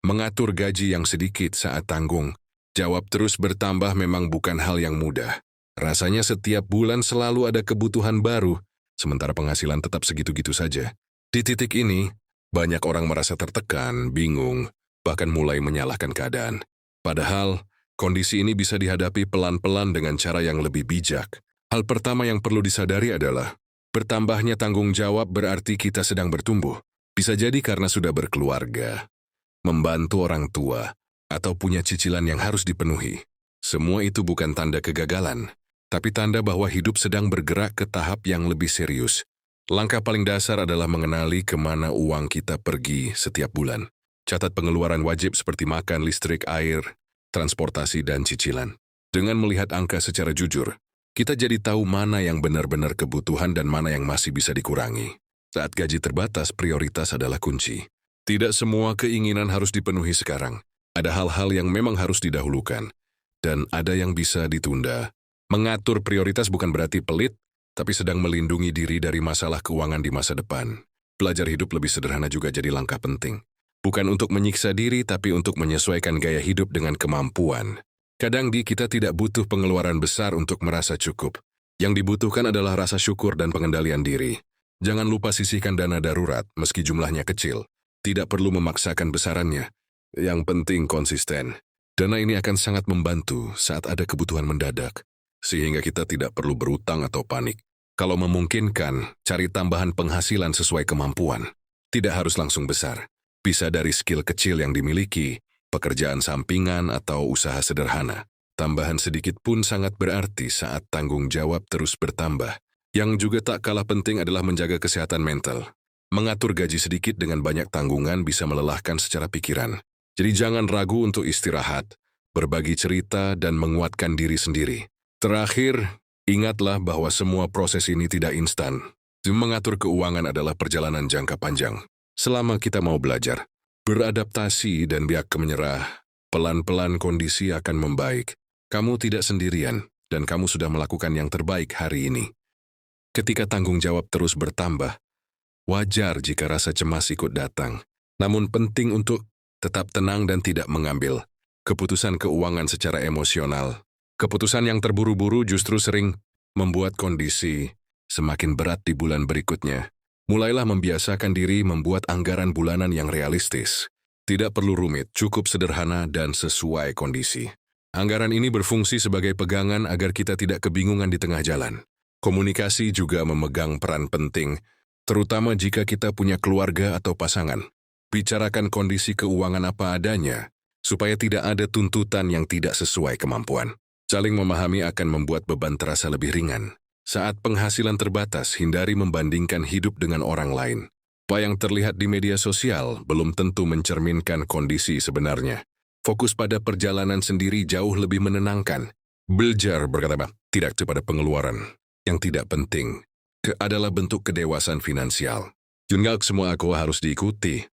Mengatur gaji yang sedikit saat tanggung jawab terus bertambah memang bukan hal yang mudah. Rasanya setiap bulan selalu ada kebutuhan baru, sementara penghasilan tetap segitu-gitu saja. Di titik ini, banyak orang merasa tertekan, bingung, bahkan mulai menyalahkan keadaan. Padahal, kondisi ini bisa dihadapi pelan-pelan dengan cara yang lebih bijak. Hal pertama yang perlu disadari adalah, bertambahnya tanggung jawab berarti kita sedang bertumbuh. Bisa jadi karena sudah berkeluarga, membantu orang tua, atau punya cicilan yang harus dipenuhi. Semua itu bukan tanda kegagalan, tapi tanda bahwa hidup sedang bergerak ke tahap yang lebih serius. Langkah paling dasar adalah mengenali kemana uang kita pergi setiap bulan. Catat pengeluaran wajib seperti makan, listrik, air, transportasi, dan cicilan. Dengan melihat angka secara jujur, kita jadi tahu mana yang benar-benar kebutuhan dan mana yang masih bisa dikurangi. Saat gaji terbatas, prioritas adalah kunci. Tidak semua keinginan harus dipenuhi sekarang. Ada hal-hal yang memang harus didahulukan, dan ada yang bisa ditunda. Mengatur prioritas bukan berarti pelit, tapi sedang melindungi diri dari masalah keuangan di masa depan. Belajar hidup lebih sederhana juga jadi langkah penting. Bukan untuk menyiksa diri, tapi untuk menyesuaikan gaya hidup dengan kemampuan. Kadang kita tidak butuh pengeluaran besar untuk merasa cukup. Yang dibutuhkan adalah rasa syukur dan pengendalian diri. Jangan lupa sisihkan dana darurat, meski jumlahnya kecil. Tidak perlu memaksakan besarannya. Yang penting konsisten. Dana ini akan sangat membantu saat ada kebutuhan mendadak, sehingga kita tidak perlu berutang atau panik. Kalau memungkinkan, cari tambahan penghasilan sesuai kemampuan. Tidak harus langsung besar. Bisa dari skill kecil yang dimiliki, pekerjaan sampingan atau usaha sederhana. Tambahan sedikit pun sangat berarti saat tanggung jawab terus bertambah. Yang juga tak kalah penting adalah menjaga kesehatan mental. Mengatur gaji sedikit dengan banyak tanggungan bisa melelahkan secara pikiran. Jadi jangan ragu untuk istirahat, berbagi cerita, dan menguatkan diri sendiri. Terakhir, ingatlah bahwa semua proses ini tidak instan. Mengatur keuangan adalah perjalanan jangka panjang. Selama kita mau belajar, beradaptasi, dan biak menyerah, pelan-pelan kondisi akan membaik. Kamu tidak sendirian, dan kamu sudah melakukan yang terbaik hari ini. Ketika tanggung jawab terus bertambah, wajar jika rasa cemas ikut datang. Namun penting untuk tetap tenang dan tidak mengambil keputusan keuangan secara emosional. Keputusan yang terburu-buru justru sering membuat kondisi semakin berat di bulan berikutnya. Mulailah membiasakan diri membuat anggaran bulanan yang realistis. Tidak perlu rumit, cukup sederhana dan sesuai kondisi. Anggaran ini berfungsi sebagai pegangan agar kita tidak kebingungan di tengah jalan. Komunikasi juga memegang peran penting, terutama jika kita punya keluarga atau pasangan. Bicarakan kondisi keuangan apa adanya, supaya tidak ada tuntutan yang tidak sesuai kemampuan. Saling memahami akan membuat beban terasa lebih ringan. Saat penghasilan terbatas, hindari membandingkan hidup dengan orang lain. Apa yang terlihat di media sosial belum tentu mencerminkan kondisi sebenarnya. Fokus pada perjalanan sendiri jauh lebih menenangkan. Belajar berkata tidak kepada pengeluaran yang tidak penting. Adalah bentuk kedewasaan finansial. Juga semua aku harus diikuti.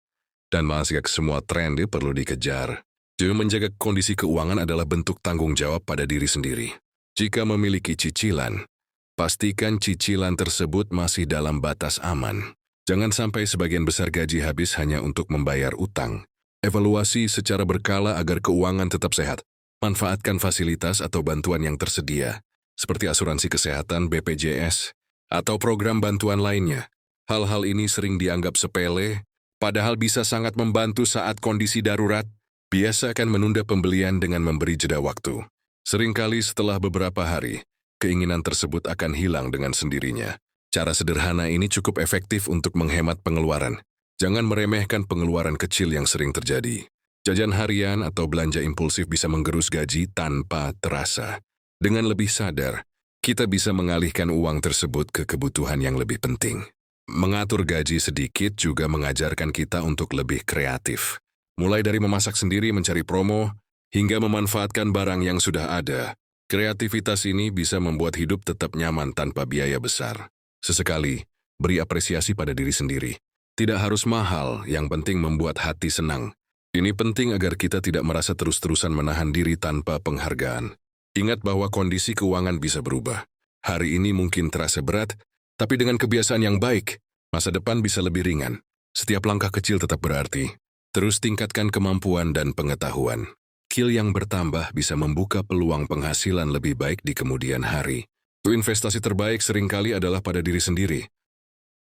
Dan masih semua tren perlu dikejar. Jadi menjaga kondisi keuangan adalah bentuk tanggung jawab pada diri sendiri. Jika memiliki cicilan, pastikan cicilan tersebut masih dalam batas aman. Jangan sampai sebagian besar gaji habis hanya untuk membayar utang. Evaluasi secara berkala agar keuangan tetap sehat. Manfaatkan fasilitas atau bantuan yang tersedia, seperti asuransi kesehatan, BPJS, atau program bantuan lainnya. Hal-hal ini sering dianggap sepele, padahal bisa sangat membantu saat kondisi darurat. Biasakan menunda pembelian dengan memberi jeda waktu. Seringkali setelah beberapa hari, keinginan tersebut akan hilang dengan sendirinya. Cara sederhana ini cukup efektif untuk menghemat pengeluaran. Jangan meremehkan pengeluaran kecil yang sering terjadi. Jajan harian atau belanja impulsif bisa menggerus gaji tanpa terasa. Dengan lebih sadar, kita bisa mengalihkan uang tersebut ke kebutuhan yang lebih penting. Mengatur gaji sedikit juga mengajarkan kita untuk lebih kreatif. Mulai dari memasak sendiri mencari promo, hingga memanfaatkan barang yang sudah ada. Kreativitas ini bisa membuat hidup tetap nyaman tanpa biaya besar. Sesekali, beri apresiasi pada diri sendiri. Tidak harus mahal, yang penting membuat hati senang. Ini penting agar kita tidak merasa terus-terusan menahan diri tanpa penghargaan. Ingat bahwa kondisi keuangan bisa berubah. Hari ini mungkin terasa berat, tapi dengan kebiasaan yang baik, masa depan bisa lebih ringan. Setiap langkah kecil tetap berarti. Terus tingkatkan kemampuan dan pengetahuan. Skill yang bertambah bisa membuka peluang penghasilan lebih baik di kemudian hari. Investasi terbaik seringkali adalah pada diri sendiri.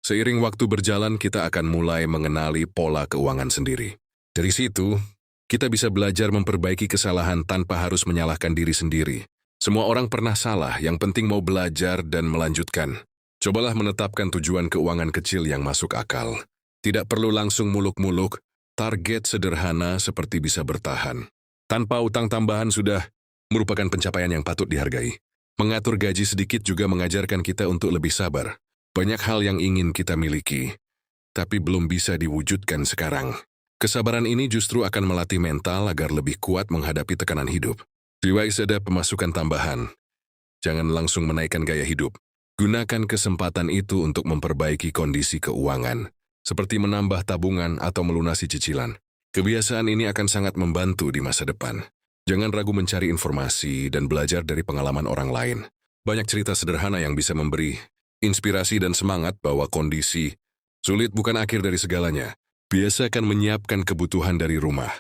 Seiring waktu berjalan, kita akan mulai mengenali pola keuangan sendiri. Dari situ, kita bisa belajar memperbaiki kesalahan tanpa harus menyalahkan diri sendiri. Semua orang pernah salah, yang penting mau belajar dan melanjutkan. Cobalah menetapkan tujuan keuangan kecil yang masuk akal. Tidak perlu langsung muluk-muluk, target sederhana seperti bisa bertahan. Tanpa utang tambahan sudah merupakan pencapaian yang patut dihargai. Mengatur gaji sedikit juga mengajarkan kita untuk lebih sabar. Banyak hal yang ingin kita miliki, tapi belum bisa diwujudkan sekarang. Kesabaran ini justru akan melatih mental agar lebih kuat menghadapi tekanan hidup. Jika ada pemasukan tambahan, jangan langsung menaikkan gaya hidup. Gunakan kesempatan itu untuk memperbaiki kondisi keuangan, seperti menambah tabungan atau melunasi cicilan. Kebiasaan ini akan sangat membantu di masa depan. Jangan ragu mencari informasi dan belajar dari pengalaman orang lain. Banyak cerita sederhana yang bisa memberi inspirasi dan semangat bahwa kondisi sulit bukan akhir dari segalanya. Biasakan menyiapkan kebutuhan dari rumah,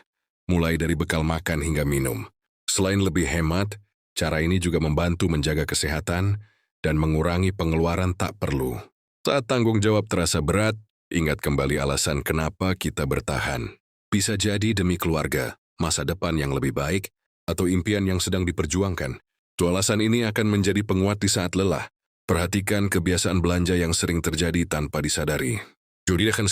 mulai dari bekal makan hingga minum. Selain lebih hemat, cara ini juga membantu menjaga kesehatan dan mengurangi pengeluaran tak perlu. Saat tanggung jawab terasa berat, ingat kembali alasan kenapa kita bertahan. Bisa jadi demi keluarga, masa depan yang lebih baik, atau impian yang sedang diperjuangkan. Dua alasan ini akan menjadi penguat di saat lelah. Perhatikan kebiasaan belanja yang sering terjadi tanpa disadari. Jadi akan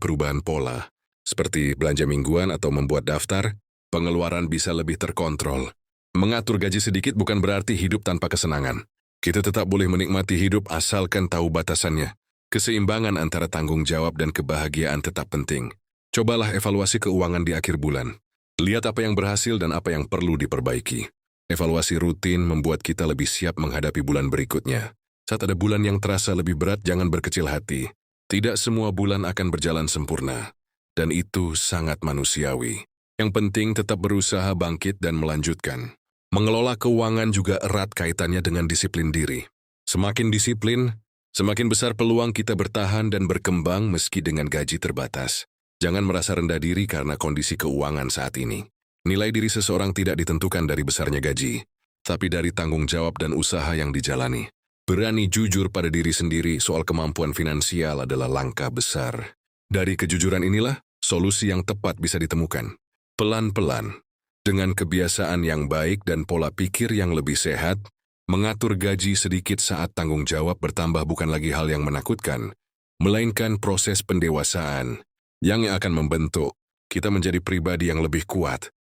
perubahan pola, seperti belanja mingguan atau membuat daftar, pengeluaran bisa lebih terkontrol. Mengatur gaji sedikit bukan berarti hidup tanpa kesenangan. Kita tetap boleh menikmati hidup asalkan tahu batasannya. Keseimbangan antara tanggung jawab dan kebahagiaan tetap penting. Cobalah evaluasi keuangan di akhir bulan. Lihat apa yang berhasil dan apa yang perlu diperbaiki. Evaluasi rutin membuat kita lebih siap menghadapi bulan berikutnya. Saat ada bulan yang terasa lebih berat, jangan berkecil hati. Tidak semua bulan akan berjalan sempurna, dan itu sangat manusiawi. Yang penting tetap berusaha bangkit dan melanjutkan. Mengelola keuangan juga erat kaitannya dengan disiplin diri. Semakin disiplin, semakin besar peluang kita bertahan dan berkembang meski dengan gaji terbatas. Jangan merasa rendah diri karena kondisi keuangan saat ini. Nilai diri seseorang tidak ditentukan dari besarnya gaji, tapi dari tanggung jawab dan usaha yang dijalani. Berani jujur pada diri sendiri soal kemampuan finansial adalah langkah besar. Dari kejujuran inilah, solusi yang tepat bisa ditemukan. Pelan-pelan, dengan kebiasaan yang baik dan pola pikir yang lebih sehat, mengatur gaji sedikit saat tanggung jawab bertambah bukan lagi hal yang menakutkan, melainkan proses pendewasaan yang akan membentuk kita menjadi pribadi yang lebih kuat.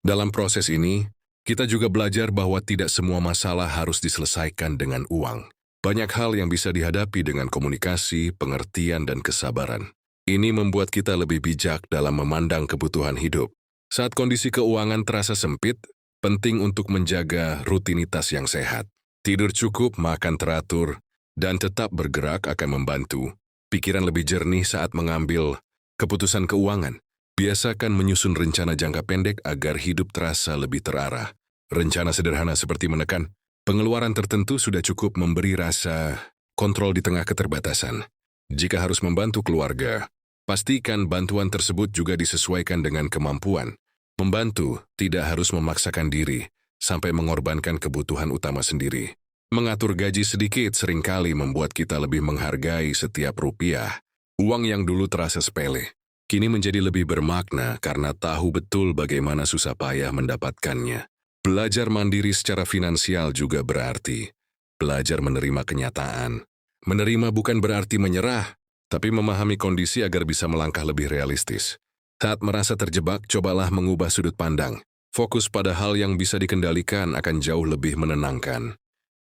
Dalam proses ini, kita juga belajar bahwa tidak semua masalah harus diselesaikan dengan uang. Banyak hal yang bisa dihadapi dengan komunikasi, pengertian, dan kesabaran. Ini membuat kita lebih bijak dalam memandang kebutuhan hidup. Saat kondisi keuangan terasa sempit, penting untuk menjaga rutinitas yang sehat. Tidur cukup, makan teratur, dan tetap bergerak akan membantu pikiran lebih jernih saat mengambil keputusan keuangan. Biasakan menyusun rencana jangka pendek agar hidup terasa lebih terarah. Rencana sederhana seperti menekan pengeluaran tertentu sudah cukup memberi rasa kontrol di tengah keterbatasan. Jika harus membantu keluarga, pastikan bantuan tersebut juga disesuaikan dengan kemampuan. Membantu tidak harus memaksakan diri sampai mengorbankan kebutuhan utama sendiri. Mengatur gaji sedikit seringkali membuat kita lebih menghargai setiap rupiah. Uang yang dulu terasa sepele, kini menjadi lebih bermakna karena tahu betul bagaimana susah payah mendapatkannya. Belajar mandiri secara finansial juga berarti belajar menerima kenyataan. Menerima bukan berarti menyerah, tapi memahami kondisi agar bisa melangkah lebih realistis. Saat merasa terjebak, cobalah mengubah sudut pandang. Fokus pada hal yang bisa dikendalikan akan jauh lebih menenangkan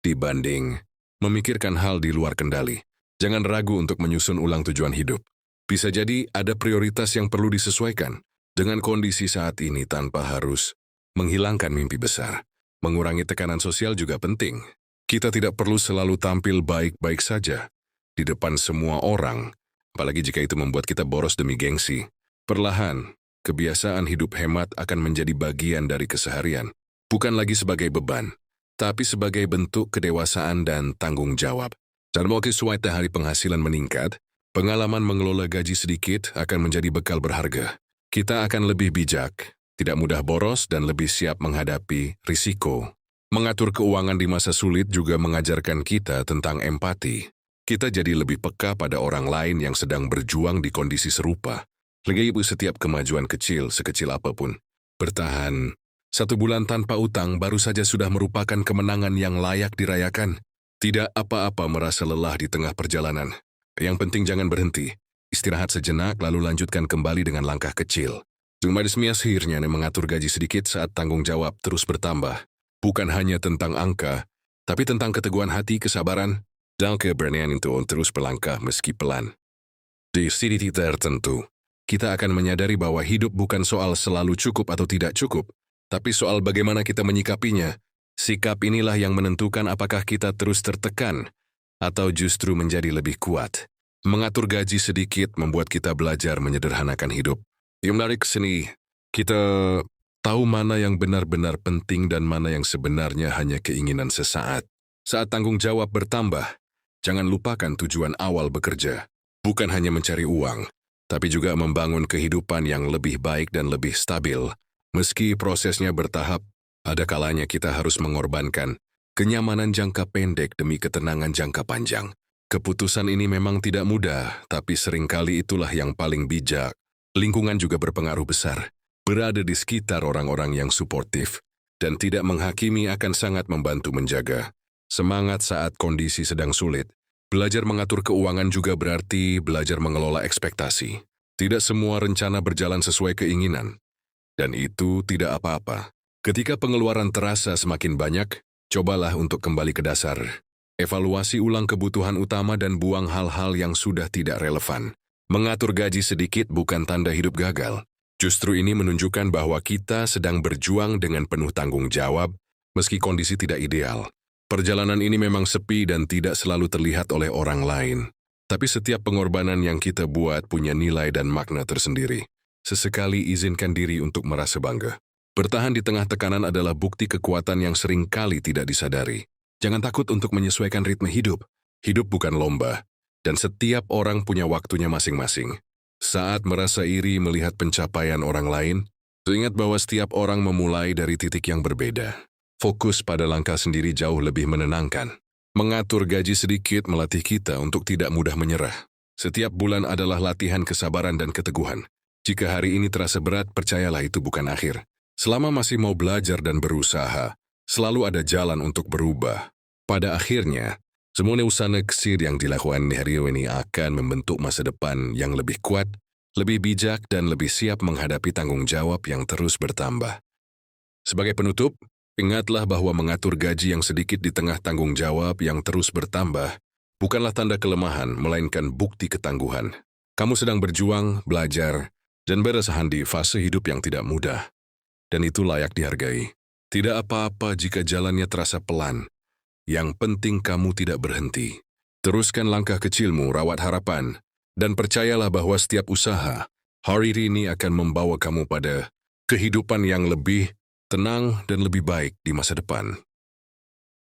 dibanding memikirkan hal di luar kendali. Jangan ragu untuk menyusun ulang tujuan hidup. Bisa jadi ada prioritas yang perlu disesuaikan dengan kondisi saat ini tanpa harus menghilangkan mimpi besar. Mengurangi tekanan sosial juga penting. Kita tidak perlu selalu tampil baik-baik saja di depan semua orang, apalagi jika itu membuat kita boros demi gengsi. Perlahan, kebiasaan hidup hemat akan menjadi bagian dari keseharian, bukan lagi sebagai beban, tapi sebagai bentuk kedewasaan dan tanggung jawab. Dan waktu suatu hari penghasilan meningkat, pengalaman mengelola gaji sedikit akan menjadi bekal berharga. kita akan lebih bijak, tidak mudah boros, dan lebih siap menghadapi risiko. Mengatur keuangan di masa sulit juga mengajarkan kita tentang empati. Kita jadi lebih peka pada orang lain yang sedang berjuang di kondisi serupa. Ligai setiap kemajuan kecil, sekecil apapun. Bertahan. 1 bulan tanpa utang baru saja sudah merupakan kemenangan yang layak dirayakan. Tidak apa-apa merasa lelah di tengah perjalanan. Yang penting jangan berhenti. Istirahat sejenak lalu lanjutkan kembali dengan langkah kecil. Jumadismias akhirnya mengatur gaji sedikit saat tanggung jawab terus bertambah. Bukan hanya tentang angka, tapi tentang keteguhan hati, kesabaran, dan keberanian itu terus berlangkah meski pelan. Di titik tertentu, kita akan menyadari bahwa hidup bukan soal selalu cukup atau tidak cukup, tapi soal bagaimana kita menyikapinya. Sikap inilah yang menentukan apakah kita terus tertekan atau justru menjadi lebih kuat. Mengatur gaji sedikit membuat kita belajar menyederhanakan hidup. Yang menarik sini, kita tahu mana yang benar-benar penting dan mana yang sebenarnya hanya keinginan sesaat. Saat tanggung jawab bertambah, jangan lupakan tujuan awal bekerja. Bukan hanya mencari uang, tapi juga membangun kehidupan yang lebih baik dan lebih stabil. Meski prosesnya bertahap, ada kalanya kita harus mengorbankan kenyamanan jangka pendek demi ketenangan jangka panjang. Keputusan ini memang tidak mudah, tapi seringkali itulah yang paling bijak. Lingkungan juga berpengaruh besar. Berada di sekitar orang-orang yang suportif dan tidak menghakimi akan sangat membantu menjaga semangat saat kondisi sedang sulit. Belajar mengatur keuangan juga berarti belajar mengelola ekspektasi. Tidak semua rencana berjalan sesuai keinginan. Dan itu tidak apa-apa. Ketika pengeluaran terasa semakin banyak, cobalah untuk kembali ke dasar. Evaluasi ulang kebutuhan utama dan buang hal-hal yang sudah tidak relevan. Mengatur gaji sedikit bukan tanda hidup gagal. Justru ini menunjukkan bahwa kita sedang berjuang dengan penuh tanggung jawab, meski kondisi tidak ideal. Perjalanan ini memang sepi dan tidak selalu terlihat oleh orang lain. Tapi setiap pengorbanan yang kita buat punya nilai dan makna tersendiri. Sesekali izinkan diri untuk merasa bangga. Bertahan di tengah tekanan adalah bukti kekuatan yang sering kali tidak disadari. Jangan takut untuk menyesuaikan ritme hidup. Hidup bukan lomba, dan setiap orang punya waktunya masing-masing. Saat merasa iri melihat pencapaian orang lain, ingat bahwa setiap orang memulai dari titik yang berbeda. Fokus pada langkah sendiri jauh lebih menenangkan. Mengatur gaji sedikit melatih kita untuk tidak mudah menyerah. Setiap bulan adalah latihan kesabaran dan keteguhan. Jika hari ini terasa berat, percayalah itu bukan akhir. Selama masih mau belajar dan berusaha, selalu ada jalan untuk berubah. Pada akhirnya, semua usaha kecil yang dilakukan di hari ini akan membentuk masa depan yang lebih kuat, lebih bijak, dan lebih siap menghadapi tanggung jawab yang terus bertambah. Sebagai penutup, ingatlah bahwa mengatur gaji yang sedikit di tengah tanggung jawab yang terus bertambah bukanlah tanda kelemahan, melainkan bukti ketangguhan. Kamu sedang berjuang, belajar, dan berusaha di fase hidup yang tidak mudah. Dan itu layak dihargai. Tidak apa-apa jika jalannya terasa pelan. Yang penting kamu tidak berhenti. Teruskan langkah kecilmu, rawat harapan, dan percayalah bahwa setiap usaha hari ini akan membawa kamu pada kehidupan yang lebih tenang dan lebih baik di masa depan.